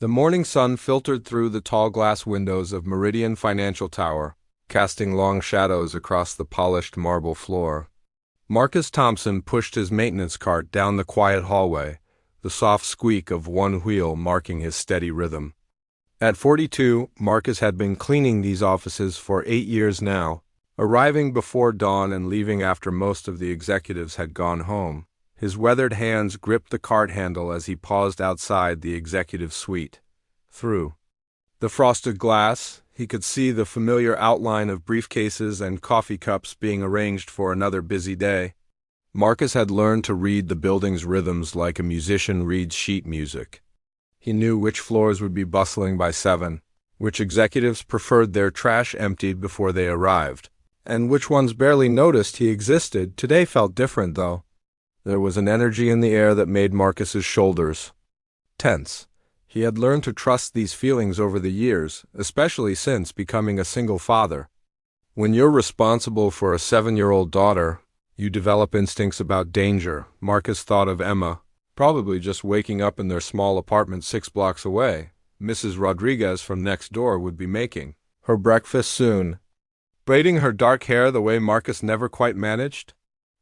The morning sun filtered through the tall glass windows of Meridian Financial Tower, casting long shadows across the polished marble floor. Marcus Thompson pushed his maintenance cart down the quiet hallway, the soft squeak of one wheel marking his steady rhythm. At 42, Marcus had been cleaning these offices for 8 years now, arriving before dawn and leaving after most of the executives had gone home. His weathered hands gripped the cart handle as he paused outside the executive suite. Through the frosted glass, he could see the familiar outline of briefcases and coffee cups being arranged for another busy day. Marcus had learned to read the building's rhythms like a musician reads sheet music. He knew which floors would be bustling by 7, which executives preferred their trash emptied before they arrived, and which ones barely noticed he existed. Today felt different, though. There was an energy in the air that made Marcus's shoulders tense. He had learned to trust these feelings over the years, especially since becoming a single father. When you're responsible for a 7-year-old daughter, you develop instincts about danger. Marcus thought of Emma, probably just waking up in their small apartment 6 blocks away. Mrs. Rodriguez from next door would be making her breakfast soon, braiding her dark hair the way Marcus never quite managed.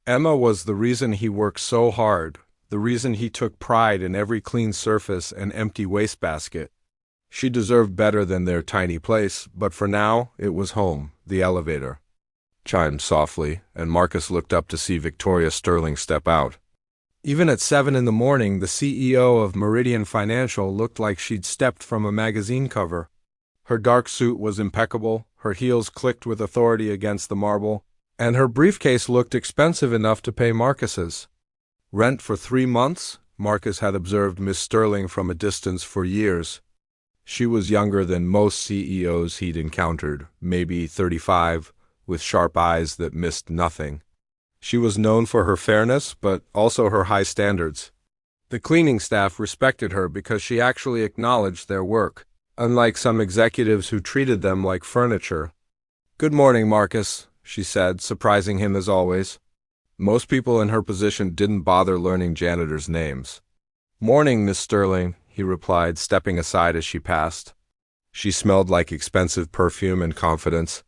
Emma was the reason he worked so hard, the reason he took pride in every clean surface and empty wastebasket. She deserved better than their tiny place, but for now, it was home. The elevator chimed softly, and Marcus looked up to see Victoria Sterling step out. Even at 7 in the morning, the CEO of Meridian Financial looked like she'd stepped from a magazine cover. Her dark suit was impeccable, her heels clicked with authority against the marble, and her briefcase looked expensive enough to pay Marcus's rent for 3 months. Marcus had observed Miss Sterling from a distance for years. She was younger than most CEOs he'd encountered, maybe 35, with sharp eyes that missed nothing. She was known for her fairness, but also her high standards. The cleaning staff respected her because she actually acknowledged their work, unlike some executives who treated them like furniture. "Good morning, Marcus," she said, surprising him as always. Most people in her position didn't bother learning janitors' names. "Morning, Miss Sterling," he replied, stepping aside as she passed. She smelled like expensive perfume and confidence,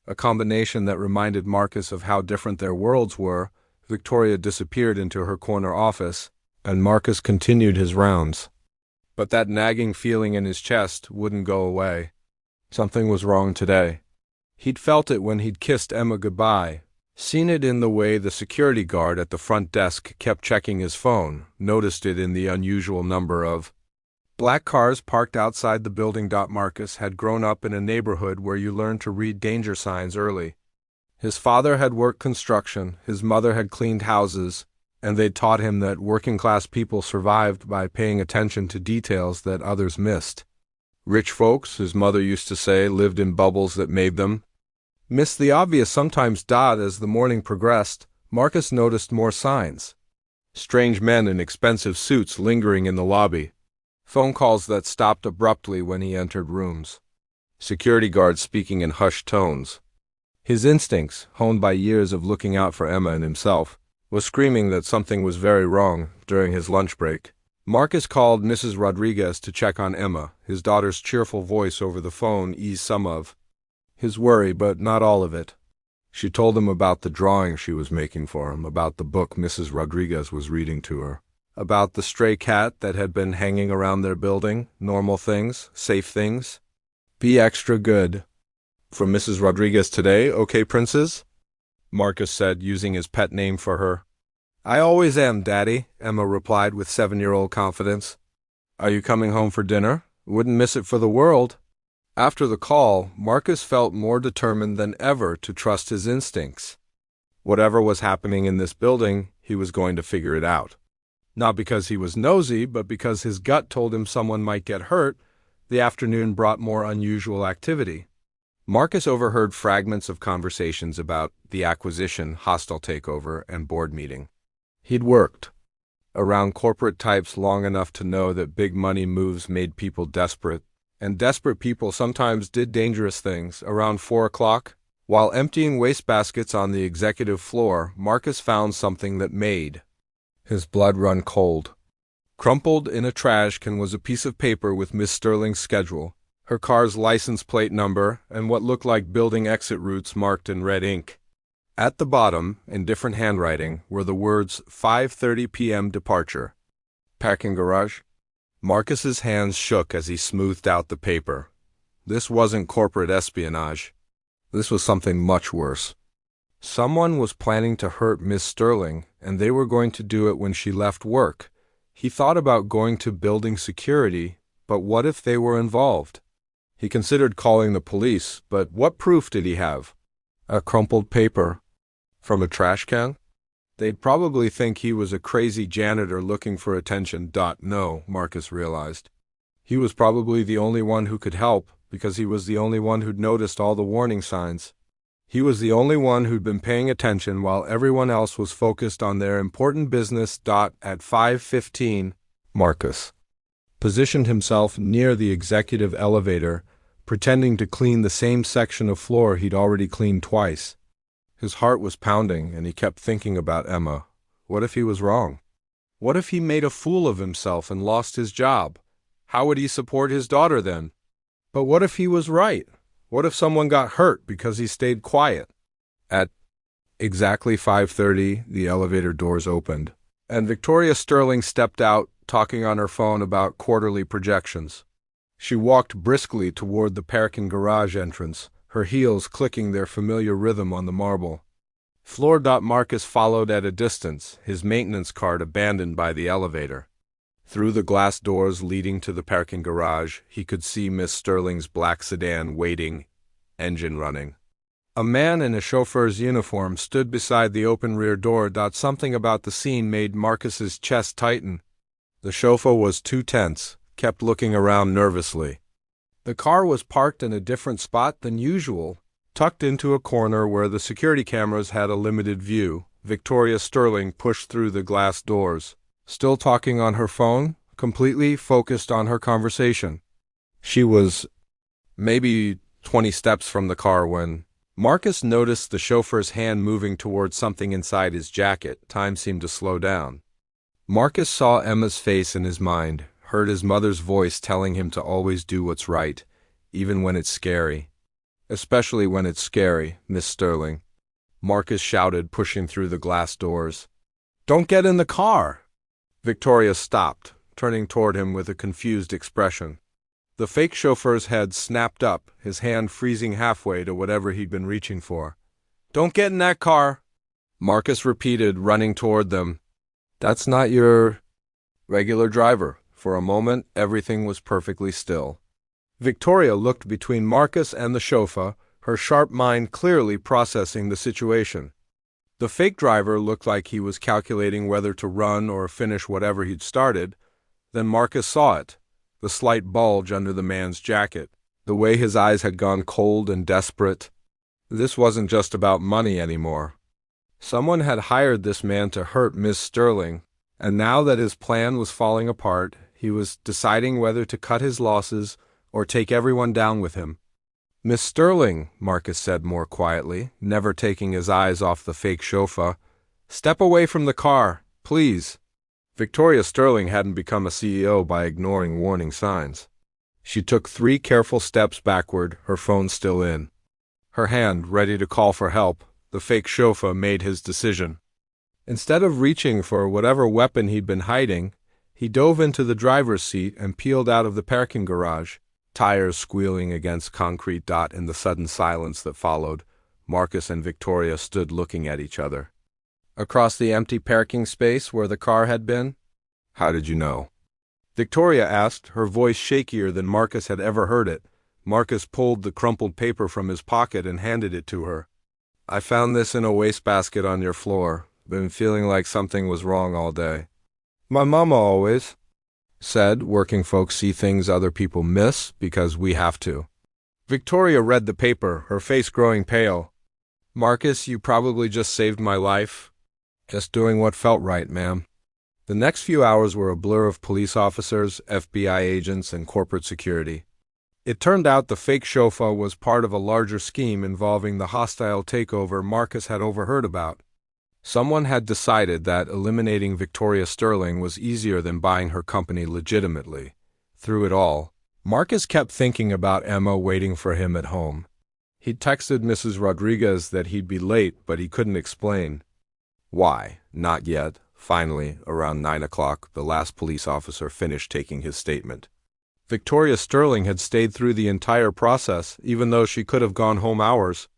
a combination that reminded Marcus of how different their worlds were. Victoria disappeared into her corner office, and Marcus continued his rounds. But that nagging feeling in his chest wouldn't go away. Something was wrong today. He'd felt it when he'd kissed Emma goodbye, seen it in the way the security guard at the front desk kept checking his phone, noticed it in the unusual number of black cars parked outside the building. Marcus had grown up in a neighborhood where you learned to read danger signs early. His father had worked construction, his mother had cleaned houses, and they'd taught him that working-class people survived by paying attention to details that others missed. Rich folks, his mother used to say, lived in bubbles that made them miss the obvious sometimes. As the morning progressed, Marcus noticed more signs. Strange men in expensive suits lingering in the lobby. Phone calls that stopped abruptly when he entered rooms. Security guards speaking in hushed tones. His instincts, honed by years of looking out for Emma and himself, was screaming that something was very wrong. During his lunch break, Marcus called Mrs. Rodriguez to check on Emma. His daughter's cheerful voice over the phone eased some of his worry, but not all of it. She told him about the drawing she was making for him, about the book Mrs. Rodriguez was reading to her, about the stray cat that had been hanging around their building. Normal things, safe things. "Be extra good. From Mrs. Rodriguez today, okay, princes?" Marcus said, using his pet name for her. "I always am, Daddy," Emma replied with 7-year-old confidence. "Are you coming home for dinner? Wouldn't miss it for the world." After the call, Marcus felt more determined than ever to trust his instincts. Whatever was happening in this building, he was going to figure it out. Not because he was nosy, but because his gut told him someone might get hurt. The afternoon brought more unusual activity. Marcus overheard fragments of conversations about the acquisition, hostile takeover, and board meeting. He'd worked around corporate types long enough to know that big money moves made people desperate, and desperate people sometimes did dangerous things. Around 4 o'clock, while emptying wastebaskets on the executive floor, Marcus found something that made his blood run cold. Crumpled in a trash can was a piece of paper with Miss Sterling's schedule, her car's license plate number, and what looked like building exit routes marked in red ink. At the bottom, in different handwriting, were the words 5:30 p.m. departure. Parking garage? Marcus's hands shook as he smoothed out the paper. This wasn't corporate espionage. This was something much worse. Someone was planning to hurt Miss Sterling, and they were going to do it when she left work. He thought about going to building security, but what if they were involved? He considered calling the police, but what proof did he have? A crumpled paper from a trash can? They'd probably think he was a crazy janitor looking for attention. No, Marcus realized. He was probably the only one who could help, because he was the only one who'd noticed all the warning signs. He was the only one who'd been paying attention while everyone else was focused on their important business. At 5:15, Marcus positioned himself near the executive elevator, pretending to clean the same section of floor he'd already cleaned twice. His heart was pounding, and he kept thinking about Emma. What if he was wrong? What if he made a fool of himself and lost his job? How would he support his daughter then? But what if he was right? What if someone got hurt because he stayed quiet? At exactly 5:30, the elevator doors opened, and Victoria Sterling stepped out, talking on her phone about quarterly projections. She walked briskly toward the parking garage entrance, her heels clicking their familiar rhythm on the marble. Floor. Marcus followed at a distance, his maintenance cart abandoned by the elevator. Through the glass doors leading to the parking garage, he could see Miss Sterling's black sedan waiting, engine running. A man in a chauffeur's uniform stood beside the open rear door. Something about the scene made Marcus's chest tighten. The chauffeur was too tense, kept looking around nervously. The car was parked in a different spot than usual, tucked into a corner where the security cameras had a limited view. Victoria Sterling pushed through the glass doors, still talking on her phone, completely focused on her conversation. She was maybe 20 steps from the car when Marcus noticed the chauffeur's hand moving towards something inside his jacket. Time seemed to slow down. Marcus saw Emma's face in his mind, heard his mother's voice telling him to always do what's right, even when it's scary. Especially when it's scary, Miss Sterling. Marcus shouted, pushing through the glass doors. "Don't get in the car!" Victoria stopped, turning toward him with a confused expression. The fake chauffeur's head snapped up, his hand freezing halfway to whatever he'd been reaching for. "Don't get in that car!" Marcus repeated, running toward them. "That's not your regular driver." For a moment, everything was perfectly still. Victoria looked between Marcus and the chauffeur, her sharp mind clearly processing the situation. The fake driver looked like he was calculating whether to run or finish whatever he'd started. Then Marcus saw it, the slight bulge under the man's jacket, the way his eyes had gone cold and desperate. This wasn't just about money anymore. Someone had hired this man to hurt Miss Sterling, and now that his plan was falling apart, he was deciding whether to cut his losses or take everyone down with him. "Miss Sterling," Marcus said more quietly, never taking his eyes off the fake chauffeur, "step away from the car, please." Victoria Sterling hadn't become a CEO by ignoring warning signs. She took 3 careful steps backward, her phone still in. Her hand ready to call for help, the fake chauffeur made his decision. Instead of reaching for whatever weapon he'd been hiding, he dove into the driver's seat and peeled out of the parking garage, tires squealing against concrete. In the sudden silence that followed, Marcus and Victoria stood looking at each other. "Across the empty parking space where the car had been?" "How did you know?" Victoria asked, her voice shakier than Marcus had ever heard it. Marcus pulled the crumpled paper from his pocket and handed it to her. "I found this in a wastebasket on your floor. Been feeling like something was wrong all day. My mama always said working folks see things other people miss because we have to." Victoria read the paper, her face growing pale. "Marcus, you probably just saved my life." "Just doing what felt right, ma'am." The next few hours were a blur of police officers, FBI agents, and corporate security. It turned out the fake chauffeur was part of a larger scheme involving the hostile takeover Marcus had overheard about. Someone had decided that eliminating Victoria Sterling was easier than buying her company legitimately. Through it all, Marcus kept thinking about Emma waiting for him at home. He'd texted Mrs. Rodriguez that he'd be late, but he couldn't explain why. Not yet. Finally, around 9 o'clock, the last police officer finished taking his statement. Victoria Sterling had stayed through the entire process, even though she could have gone home hours